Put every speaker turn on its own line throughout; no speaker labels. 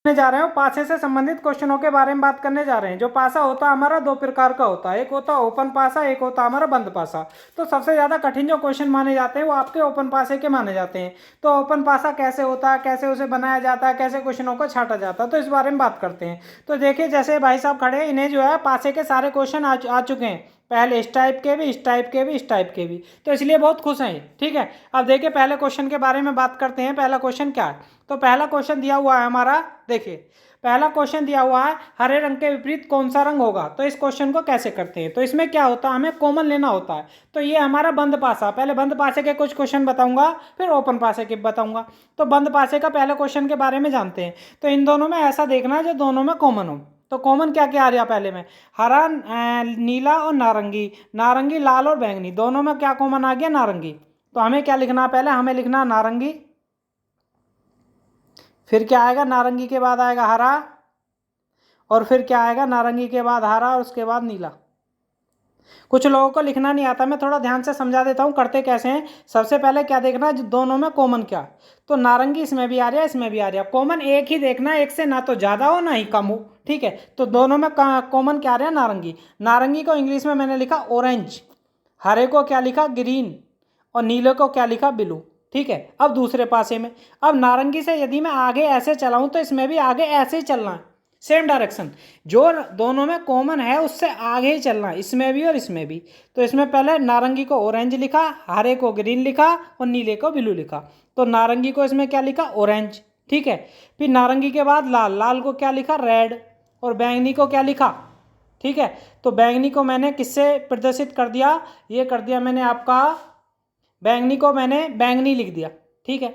करने जा रहे हैं पासे से संबंधित क्वेश्चनों के बारे में बात करने जा रहे हैं। जो पासा होता है हमारा दो प्रकार का होता है, एक होता है ओपन पासा, एक होता है हमारा बंद पासा। तो सबसे ज़्यादा कठिन जो क्वेश्चन माने जाते हैं वो आपके ओपन पासे के माने जाते हैं। तो ओपन पासा कैसे होता है, कैसे उसे बनाया जाता है, कैसे क्वेश्चनों को छांटा जाता है, तो इस बारे में बात करते हैं। तो देखिए जैसे भाई साहब खड़े हैं, इन्हें जो है पासे के सारे क्वेश्चन आ चुके हैं, पहले इस टाइप के भी, इस टाइप के भी, इस टाइप के भी, तो इसलिए बहुत खुश हैं ये। ठीक है, अब देखिए पहले क्वेश्चन के बारे में बात करते हैं। पहला क्वेश्चन क्या है? तो पहला क्वेश्चन दिया हुआ है हमारा, देखिए पहला क्वेश्चन दिया हुआ है हरे रंग के विपरीत कौन सा रंग होगा। तो इस क्वेश्चन को कैसे करते हैं? तो इसमें क्या होता है, हमें कॉमन लेना होता है। तो ये हमारा बंद पासा, पहले बंद पासे के कुछ क्वेश्चन बताऊंगा, फिर ओपन पासे के बताऊंगा। तो बंद पासे का पहले क्वेश्चन के बारे में जानते हैं। तो इन दोनों में ऐसा देखना है जो दोनों में कॉमन हो। तो कॉमन क्या क्या आ रहा पहले में? हरा, नीला और नारंगी, नारंगी, लाल और बैंगनी, दोनों में क्या कॉमन आ गया? नारंगी। तो हमें क्या लिखना? पहले हमें लिखना नारंगी, फिर क्या आएगा? नारंगी के बाद आएगा हरा, और फिर क्या आएगा? नारंगी के बाद हरा और उसके बाद नीला। कुछ लोगों को लिखना नहीं आता, मैं थोड़ा ध्यान से समझा देता हूँ करते कैसे हैं। सबसे पहले क्या देखना है, दोनों में कॉमन क्या। तो नारंगी इसमें भी आ रहा है, इसमें भी आ रहा है, कॉमन एक ही देखना है, एक से ना तो ज़्यादा हो ना ही कम हो। ठीक है, तो दोनों में कॉमन क्या आ रहा है? नारंगी। नारंगी को इंग्लिश में मैंने लिखा ऑरेंज, हरे को क्या लिखा? ग्रीन, और नीले को क्या लिखा? ब्लू। ठीक है, अब दूसरे पासे में, अब नारंगी से यदि मैं आगे ऐसे चलाऊं तो इसमें भी आगे ऐसे ही चलना है, सेम डायरेक्शन, जो दोनों में कॉमन है उससे आगे ही चलना है, इसमें भी और इसमें भी। तो इसमें पहले नारंगी को ऑरेंज लिखा, हरे को ग्रीन लिखा और नीले को ब्लू लिखा। तो नारंगी को इसमें क्या लिखा? ऑरेंज। ठीक है, फिर नारंगी के बाद लाल, लाल को क्या लिखा? रेड, और बैंगनी को क्या लिखा? ठीक है, तो बैंगनी को मैंने किससे प्रदर्शित कर दिया? ये कर दिया मैंने आपका, बैंगनी को मैंने बैंगनी लिख दिया। ठीक है,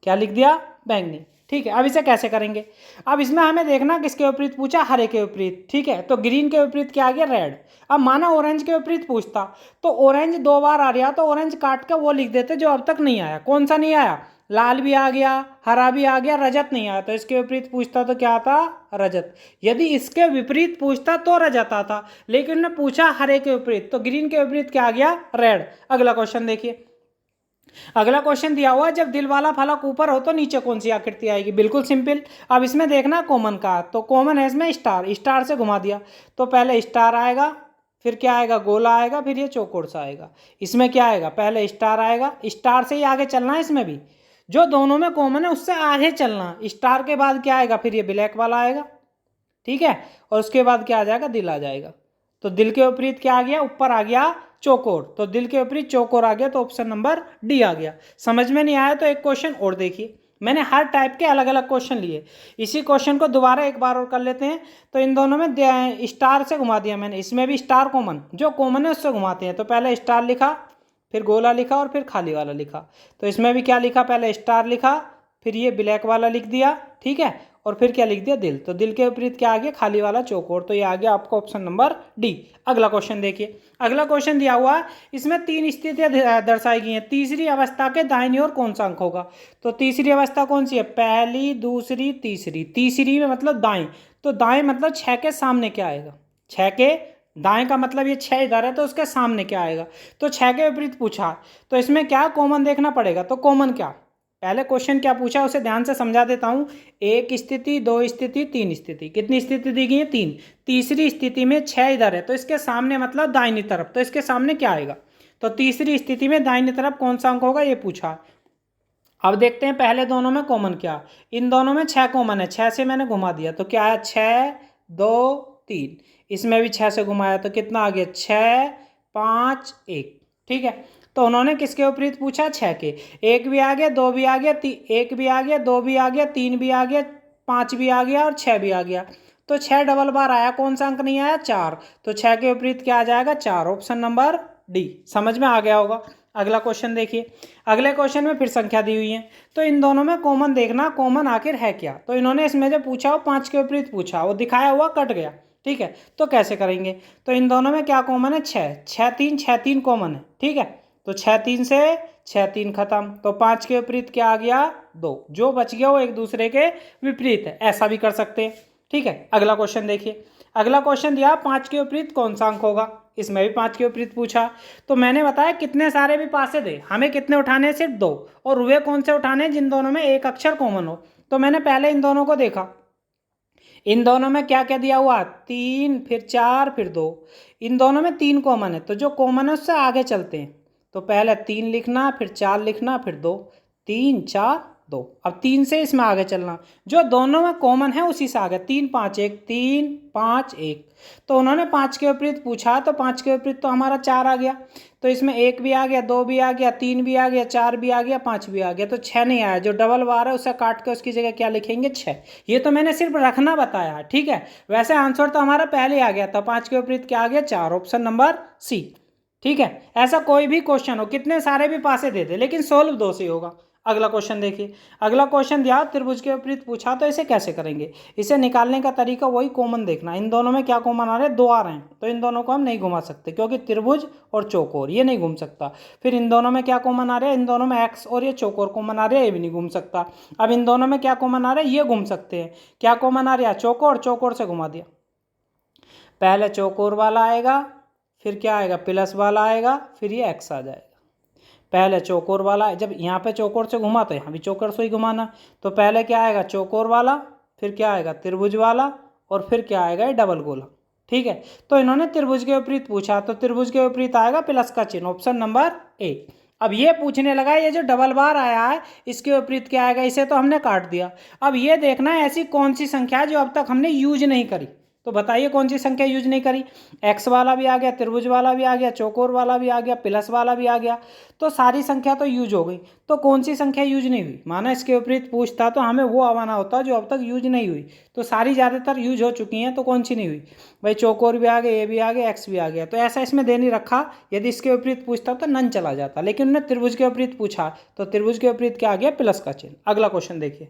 क्या लिख दिया? बैंगनी। ठीक है, अब इसे कैसे करेंगे? अब इसमें हमें देखना किसके विपरीत पूछा? हरे के विपरीत। ठीक है, तो ग्रीन के विपरीत क्या आ गया? रेड। अब माना ऑरेंज के विपरीत पूछता, तो ऑरेंज दो बार आ रहा, तो ऑरेंज काट के वो लिख देते जो अब तक नहीं आया। कौन सा नहीं आया? लाल भी आ गया, हरा भी आ गया, रजत नहीं आया। तो इसके विपरीत पूछता तो क्या आता? रजत। यदि इसके विपरीत पूछता तो रजत आता, लेकिन ने पूछा हरे के विपरीत, तो ग्रीन के विपरीत क्या आ गया? रेड। अगला क्वेश्चन देखिए, अगला क्वेश्चन दिया हुआ है जब दिल वाला फलक ऊपर हो तो नीचे कौन सी आकृति आएगी? बिल्कुल सिंपल। अब इसमें देखना कॉमन का, तो कॉमन है इसमें स्टार, स्टार से घुमा दिया तो पहले स्टार आएगा, फिर क्या आएगा? गोला आएगा, फिर ये चौकोर सा आएगा। इसमें क्या आएगा? पहले स्टार आएगा, स्टार से ही आगे चलना है, इसमें भी जो दोनों में कॉमन है उससे आगे चलना। स्टार के बाद क्या आएगा? फिर ये ब्लैक वाला आएगा। ठीक है, और उसके बाद क्या आ जाएगा? दिल आ जाएगा। तो दिल के विपरीत क्या आ गया? ऊपर आ गया चौकोर, तो दिल के विपरीत चौकोर आ गया, तो ऑप्शन नंबर डी आ गया। समझ में नहीं आया तो एक क्वेश्चन और देखिए, मैंने हर टाइप के अलग अलग क्वेश्चन लिए, इसी क्वेश्चन को दोबारा एक बार और कर लेते हैं। तो इन दोनों में स्टार से घुमा दिया मैंने, इसमें भी स्टार कॉमन, जो कॉमन है उससे घुमाते हैं। तो पहले स्टार लिखा, फिर गोला लिखा और फिर खाली वाला लिखा। तो इसमें भी क्या लिखा? पहले स्टार लिखा, फिर ये ब्लैक वाला लिख दिया। ठीक है, और फिर क्या लिख दिया? दिल। तो दिल के विपरीत क्या आ गया? खाली वाला चौकोर। तो ये आ गया आपका ऑप्शन नंबर डी। अगला क्वेश्चन देखिए, अगला क्वेश्चन दिया हुआ है, इसमें तीन स्थितियां दर्शाई गई हैं, तीसरी अवस्था के दाहिनी ओर कौन सा अंक होगा? तो तीसरी अवस्था कौन सी है? पहली, दूसरी, तीसरी। तीसरी में मतलब दाएं, तो दाएं मतलब 6 के सामने क्या आएगा? 6 के दाएं का मतलब ये 6 इधर है तो उसके सामने क्या आएगा? तो 6 के विपरीत पूछा, तो इसमें क्या कॉमन देखना पड़ेगा। तो कॉमन क्या, पहले क्वेश्चन क्या पूछा उसे ध्यान से समझा देता हूं। एक स्थिति, दो स्थिति, तीन स्थिति, कितनी स्थिति दी गई है? तीन। तीसरी स्थिति में 6 इधर है तो इसके सामने मतलब दाहिनी तरफ, तो इसके सामने क्या आएगा? तो तीसरी स्थिति में दाहिनी तरफ कौन सा अंक होगा ये पूछा। अब देखते हैं पहले दोनों में कॉमन क्या। इन दोनों में 6 कॉमन है, 6 से मैंने घुमा दिया तो क्या है? 6, 2, 3। इसमें भी 6 से घुमाया तो कितना आ गया? 6, 5, 1। ठीक है, तो उन्होंने किसके विपरीत पूछा? 6 के। एक भी आ गया, दो भी आ गया, एक भी आ गया, दो भी आ गया, तीन भी आ गया, 5 भी आ गया और 6 भी आ गया। तो 6 डबल बार आया, कौन सा अंक नहीं आया? 4। तो 6 के विपरीत क्या आ जाएगा? 4। Option number D. समझ में आ गया होगा। अगला क्वेश्चन देखिए, अगले क्वेश्चन में फिर संख्या दी हुई है, तो इन दोनों में कॉमन देखना, कॉमन आखिर है क्या। तो इन्होंने इसमें जो पूछा वो 5 के विपरीत पूछा, वो दिखाया हुआ कट गया। ठीक है, तो कैसे करेंगे? तो इन दोनों में क्या कॉमन है? 6, 6, 3, 6, 3 कॉमन है। ठीक है, तो 6, 3 से 6, 3 खत्म, तो 5 के विपरीत क्या आ गया? 2। जो बच गया वो एक दूसरे के विपरीत है, ऐसा भी कर सकते हैं। ठीक है, अगला क्वेश्चन देखिए, अगला क्वेश्चन दिया 5 के विपरीत कौन सा अंक होगा, इसमें भी 5 के विपरीत पूछा। तो मैंने बताया कितने सारे भी पासे दे, हमें कितने उठाने हैं? सिर्फ 2, और वे कौन से उठाने हैं? जिन दोनों में एक अक्षर कॉमन हो। तो मैंने पहले इन दोनों को देखा, इन दोनों में क्या क्या दिया हुआ, 3 फिर 4 फिर 2, इन दोनों में 3 कॉमन है, तो जो कॉमन है उससे आगे चलते हैं। तो पहले 3 लिखना, फिर 4 लिखना, फिर 2, 3 4 2। अब 3 से इसमें आगे चलना, जो दोनों में कॉमन है उसी से आगे, 3 5 1, 3 5 1। तो उन्होंने 5 के विपरीत पूछा, तो 5 के विपरीत तो हमारा 4 आ गया, तो इसमें 1 भी आ गया, 2 भी आ गया, 3 भी आ गया, 4 भी आ गया, 5 भी आ गया, तो 6 नहीं आया। जो डबल बार है उसे काट के उसकी जगह क्या लिखेंगे, 6। ये तो मैंने सिर्फ रखना बताया है, ठीक है। वैसे आंसर तो हमारा पहले आ गया था, 5 के विपरीत क्या आ गया, 4, ऑप्शन नंबर सी, ठीक है। ऐसा कोई भी क्वेश्चन हो, कितने सारे भी पासे दे दे, लेकिन सोल्व 2 से होगा। अगला क्वेश्चन देखिए, अगला क्वेश्चन दिया त्रिभुज के विपरीत पूछा, तो इसे कैसे करेंगे। इसे निकालने का तरीका वही कॉमन देखना, इन दोनों में क्या कॉमन आ रहे हैं, 2 आ रहे हैं, तो इन दोनों को हम नहीं घुमा सकते, क्योंकि त्रिभुज और चौकोर ये नहीं घूम सकता। फिर इन दोनों में क्या कॉमन आ रहा है, इन दोनों में एक्स और ये चौकोर कॉमन आ रहे हैं, ये भी नहीं घूम सकता। अब इन दोनों में क्या कॉमन आ रहा है, ये घूम सकते हैं। क्या कॉमन आ रहा है, चौकोर, चौकोर से घुमा दिया। पहले चौकोर वाला आएगा, फिर क्या आएगा, प्लस वाला आएगा, फिर ये एक्स आ जाएगा। पहले चौकोर वाला, जब यहाँ पे चौकोर से घुमा तो यहाँ भी चौकोर से ही घुमाना, तो पहले क्या आएगा, चौकोर वाला, फिर क्या आएगा, त्रिभुज वाला, और फिर क्या आएगा, ये डबल गोला, ठीक है। तो इन्होंने त्रिभुज के विपरीत पूछा, तो त्रिभुज के विपरीत आएगा प्लस का चिन्ह, ऑप्शन नंबर ए। अब ये पूछने लगा, ये जो डबल बार आया है इसके विपरीत क्या आएगा, इसे तो हमने काट दिया। अब ये देखना है ऐसी कौन सी संख्या है जो अब तक हमने यूज नहीं करी, तो बताइए कौन सी संख्या यूज नहीं करी। एक्स वाला भी आ गया, त्रिभुज वाला भी आ गया, चौकोर वाला भी आ गया, प्लस वाला भी आ गया, तो सारी संख्या तो यूज हो गई। तो कौन सी संख्या यूज नहीं हुई, माना इसके विपरीत पूछता तो हमें वो आवाना होता जो अब तक यूज नहीं हुई, तो सारी ज़्यादातर यूज हो चुकी हैं, तो कौन सी नहीं हुई भाई, चौकोर भी आ गया, ये भी आ गया, एक्स भी आ गया, तो ऐसा इसमें दे नहीं रखा। यदि इसके विपरीत पूछता तो नन चला जाता, लेकिन उन्होंने त्रिभुज के विपरीत पूछा, तो त्रिभुज के विपरीत क्या आ गया, प्लस का चिन्ह। अगला क्वेश्चन देखिए,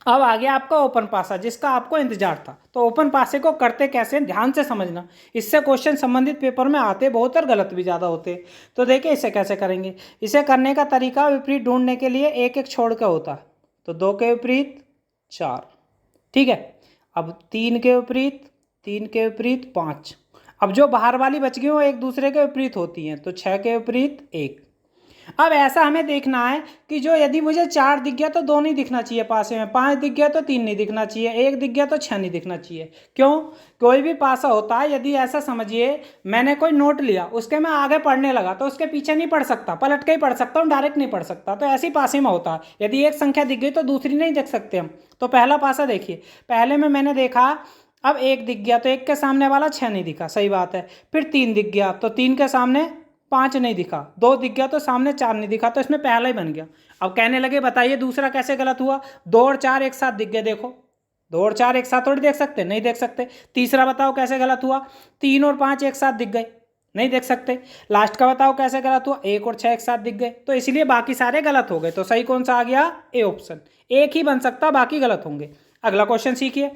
अब आ गया आपका ओपन पासा, जिसका आपको इंतजार था। तो ओपन पासे को करते कैसे, ध्यान से समझना, इससे क्वेश्चन संबंधित पेपर में आते बहुत और गलत भी ज़्यादा होते। तो देखिए इसे कैसे करेंगे। इसे करने का तरीका विपरीत ढूंढने के लिए एक एक छोड़ के होता है, तो 2 के विपरीत 4, ठीक है। अब 3 के विपरीत, 3 के विपरीत 5। अब जो बाहर वाली बच गई वो एक दूसरे के विपरीत होती हैं, तो 6 के विपरीत 1। अब ऐसा हमें देखना है कि जो यदि मुझे 4 दिख गया तो 2 नहीं दिखना चाहिए पासे में, 5 दिख गया तो 3 नहीं दिखना चाहिए, 1 दिख गया तो 6 नहीं दिखना चाहिए। क्यों, कोई भी पासा होता है, यदि ऐसा समझिए मैंने कोई नोट लिया, उसके मैं आगे पढ़ने लगा, तो उसके पीछे नहीं पढ़ सकता, पलट के ही पढ़ सकता हूँ, डायरेक्ट नहीं पढ़ सकता। तो ऐसी पासे में होता है, यदि एक संख्या दिख गई तो दूसरी नहीं देख सकते हम। तो पहला पासा देखिए, पहले में मैंने देखा, अब 1 दिख गया तो 1 के सामने वाला 6 नहीं दिखा, सही बात है। फिर 3 दिख गया तो 3 के सामने 5 नहीं दिखा, 2 दिख गया तो सामने 4 नहीं दिखा, तो इसमें पहला ही बन गया। अब कहने लगे बताइए दूसरा कैसे गलत हुआ, 2 और 4 एक साथ दिख गए, देखो 2 और 4 एक साथ थोड़ी देख सकते, नहीं देख सकते। तीसरा बताओ कैसे गलत हुआ, 3 और 5 एक साथ दिख गए, नहीं देख सकते। लास्ट का बताओ कैसे गलत हुआ, 1 और 6 एक साथ दिख गए, तो इसलिए बाकी सारे गलत हो गए। तो सही कौन सा आ गया, ए ऑप्शन। एक ही बन सकता, बाकी गलत होंगे। अगला क्वेश्चन सीखिए,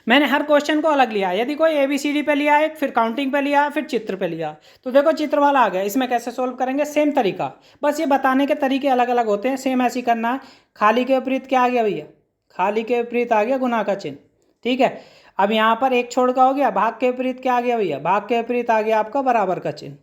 मैंने हर क्वेश्चन को अलग लिया, यदि कोई ABCD पे लिया है, फिर काउंटिंग पे लिया, फिर चित्र पे लिया, तो देखो चित्र वाला आ गया। इसमें कैसे सोल्व करेंगे, सेम तरीका, बस ये बताने के तरीके अलग अलग होते हैं, सेम ऐसे ही करना है। खाली के विपरीत क्या आ गया भैया, खाली के विपरीत आ गया गुना का चिन्ह, ठीक है। अब यहाँ पर एक छोड़ का हो गया, भाग के विपरीत क्या आ गया भैया, भाग के विपरीत आ गया आपका बराबर का चिन्ह,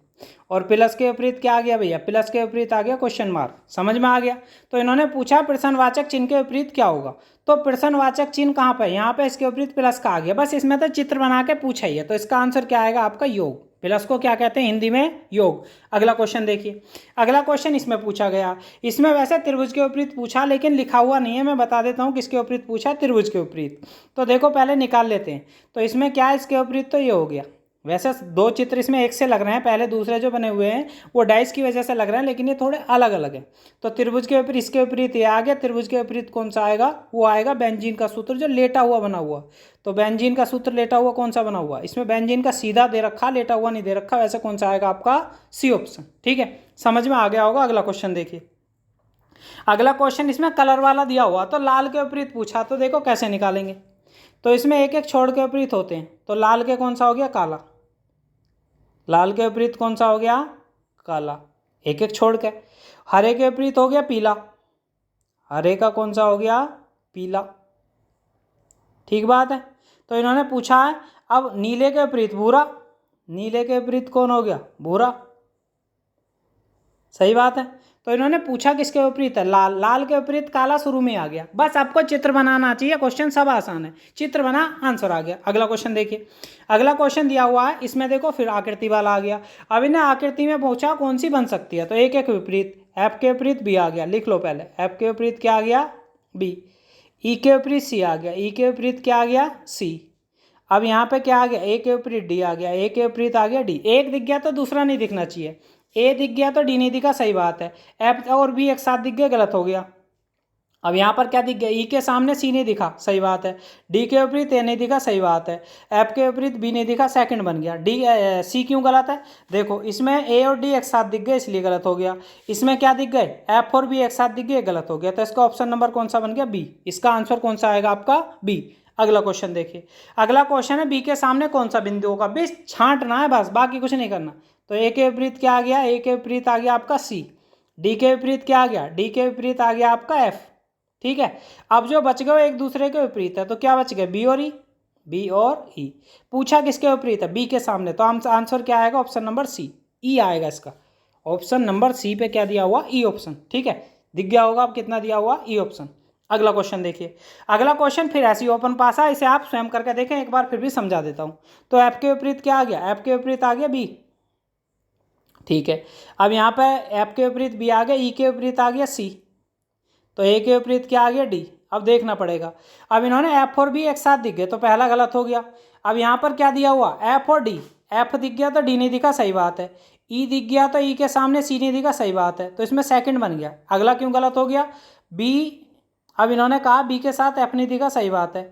और प्लस के विपरीत क्या आ गया भैया, प्लस के विपरीत आ गया क्वेश्चन मार्क। समझ में आ गया। तो इन्होंने पूछा प्रश्नवाचक चिन्ह के विपरीत क्या होगा, तो प्रश्नवाचक चिन्ह कहाँ पे, यहाँ पे इसके विपरीत प्लस का आ गया, बस इसमें तो चित्र बना के पूछा ही है, तो इसका आंसर क्या आएगा आपका योग। प्लस को क्या कहते हैं हिंदी में, योग। अगला क्वेश्चन देखिए, अगला क्वेश्चन इसमें पूछा गया, इसमें वैसे त्रिभुज के विपरीत पूछा, लेकिन लिखा हुआ नहीं है, मैं बता देता हूँ किसके विपरीत पूछा, त्रिभुज के विपरीत। तो देखो पहले निकाल लेते हैं, तो इसमें क्या है, इसके विपरीत तो ये हो गया। वैसे 2 चित्र इसमें एक से लग रहे हैं, पहले दूसरे जो बने हुए हैं वो डाइस की वजह से लग रहे हैं, लेकिन ये थोड़े अलग अलग हैं। तो त्रिभुज के विपरीत, इसके विपरीत ये आ गया, त्रिभुज के विपरीत कौन सा आएगा, वो आएगा बेंजीन का सूत्र जो लेटा हुआ बना हुआ। तो बेंजीन का सूत्र लेटा हुआ कौन सा बना हुआ, इसमें बेंजीन का सीधा दे रखा, लेटा हुआ नहीं दे रखा, वैसे कौन सा आएगा आपका, सी ऑप्शन, ठीक है। समझ में आ गया होगा। अगला क्वेश्चन देखिए, अगला क्वेश्चन इसमें कलर वाला दिया हुआ, तो लाल के विपरीत पूछा, तो देखो कैसे निकालेंगे। तो इसमें एक एक छोड़ के विपरीत होते हैं, तो लाल के कौन सा हो गया, काला, लाल के विपरीत कौन सा हो गया, काला, एक एक छोड़ के। हरे के विपरीत हो गया पीला, हरे का कौन सा हो गया, पीला, ठीक बात है। तो इन्होंने पूछा है अब नीले के विपरीत भूरा, नीले के विपरीत कौन हो गया, भूरा, सही बात है। तो इन्होंने पूछा किसके विपरीत है, लाल, लाल के विपरीत काला शुरू में आ गया। बस आपको चित्र बनाना चाहिए, क्वेश्चन सब आसान है, चित्र बना आंसर आ गया। अगला क्वेश्चन देखिए, अगला क्वेश्चन दिया हुआ है, इसमें देखो फिर आकृति वाला आ गया। अब इन्हें आकृति में पूछा कौन सी बन सकती है, तो एक एक विपरीत, एफ के विपरीत बी आ गया, लिख लो पहले, एफ के विपरीत क्या आ गया, बी, ई के विपरीत सी आ गया, ई के विपरीत क्या आ गया, सी। अब यहाँ पे क्या आ गया, ए के विपरीत डी आ गया, ए के विपरीत आ गया डी। एक दिख गया तो दूसरा नहीं दिखना चाहिए, ए दिख गया तो डी नहीं दिखा, सही बात है। एफ और बी एक साथ दिख गए, गलत हो गया। अब यहाँ पर क्या दिख गया, ई के सामने सी नहीं दिखा, सही बात है। डी के विपरीत ए नहीं दिखा, सही बात है। एफ के विपरीत बी नहीं दिखा, सेकंड बन गया। डी सी क्यों गलत है, देखो इसमें ए और डी एक साथ दिख गए इसलिए गलत हो गया। इसमें क्या दिख गए, एफ और बी एक साथ दिख गए, गलत हो गया। तो इसका ऑप्शन नंबर कौन सा बन गया, बी। इसका आंसर कौन सा आएगा आपका, बी। अगला क्वेश्चन देखिए, अगला क्वेश्चन है बी के सामने कौन सा बिंदु होगा, बस छांटना है बस, बाकी कुछ नहीं करना। तो ए के विपरीत क्या आ गया, ए के विपरीत आ गया आपका सी। डी के विपरीत क्या आ गया, डी के विपरीत आ गया आपका एफ। ठीक है, अब जो बच गए एक दूसरे के विपरीत है, तो क्या बच गए, बी और ई, बी और ई। पूछा किसके विपरीत है, बी के सामने, तो आंसर क्या आएगा, ऑप्शन नंबर सी, ई आएगा इसका। ऑप्शन नंबर सी पे क्या दिया हुआ, ई ऑप्शन। ठीक है, दिख गया होगा अब कितना दिया हुआ, ई ऑप्शन। अगला क्वेश्चन देखिए, अगला क्वेश्चन फिर ऐसी ओपन पास है, इसे आप स्वयं करके देखें, एक बार फिर भी समझा देता हूं। तो एफ के विपरीत क्या आ गया, एफ के विपरीत आ गया बी। ठीक है, अब यहाँ पे एफ के विपरीत बी आ गया, ई के विपरीत आ गया सी, तो ए के विपरीत क्या आ गया, डी। अब देखना पड़ेगा, अब इन्होंने एफ और बी एक साथ दिख गए, तो पहला गलत हो गया। अब यहाँ पर क्या दिया हुआ, एफ और डी, एफ दिख गया तो डी नहीं दिखा, सही बात है। ई दिख गया तो ई के सामने सी नहीं दिखा, सही बात है, तो इसमें सेकंड बन गया। अगला क्यों गलत हो गया, बी, अब इन्होंने कहा बी के साथ एफ नहीं दिखा, सही बात है।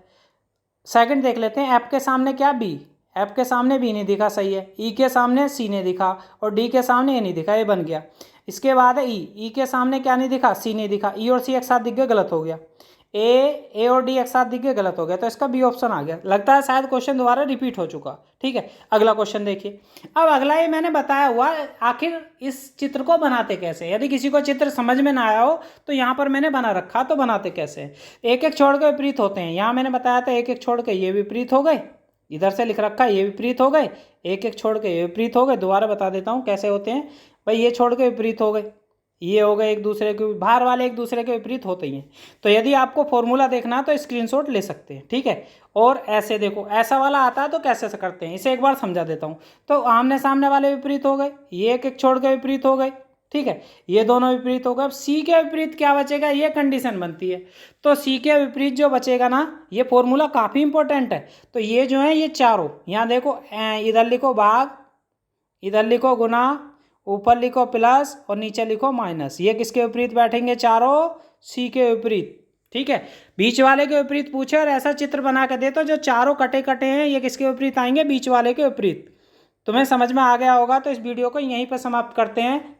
सेकंड देख लेते हैं, एफ के सामने क्या, बी, एफ के सामने बी नहीं दिखा, सही है। ई के सामने सी नहीं दिखा और डी के सामने ए नहीं दिखा, ये बन गया। इसके बाद है ई के सामने क्या नहीं दिखा, सी नहीं दिखा, ई और सी एक साथ दिख गए, गलत हो गया। ए और डी एक साथ दिख गए, गलत हो गया, तो इसका बी ऑप्शन आ गया। लगता है शायद क्वेश्चन दोबारा रिपीट हो चुका। ठीक है, अगला क्वेश्चन देखिए। अब अगला ये मैंने बताया हुआ, आखिर इस चित्र को बनाते कैसे, यदि किसी को चित्र समझ में ना आया हो तो यहाँ पर मैंने बना रखा, तो बनाते कैसे, एक एक छोड़ के विपरीत होते हैं। यहाँ मैंने बताया था एक एक छोड़ के ये विपरीत हो गए, इधर से लिख रखा ये विपरीत हो गए, एक एक छोड़ के ये विपरीत हो गए। दोबारा बता देता हूँ कैसे होते हैं भाई, ये छोड़ के विपरीत हो गए, ये हो गए एक दूसरे के, बाहर वाले एक दूसरे के विपरीत होते ही हैं। तो यदि आपको फॉर्मूला देखना है तो स्क्रीनशॉट ले सकते हैं। ठीक है, और ऐसे देखो ऐसा वाला आता है तो कैसे करते हैं, इसे एक बार समझा देता हूँ। तो आमने सामने वाले विपरीत हो गए, ये एक एक छोड़ के विपरीत हो गए। ठीक है, ये दोनों विपरीत हो गए। अब सी के विपरीत क्या बचेगा, ये कंडीशन बनती है। तो सी के विपरीत जो बचेगा ना, ये फॉर्मूला काफ़ी इंपॉर्टेंट है। तो ये जो है ये चारों, यहाँ देखो इधर लिखो भाग, इधर लिखो गुना, ऊपर लिखो प्लस और नीचे लिखो माइनस। ये किसके विपरीत बैठेंगे, चारों सी के विपरीत। ठीक है, बीच वाले के विपरीत पूछे और ऐसा चित्र बना के दे तो जो चारों कटे कटे हैं ये किसके विपरीत आएंगे, बीच वाले के विपरीत। तुम्हें समझ में आ गया होगा, तो इस वीडियो को यहीं पर समाप्त करते हैं।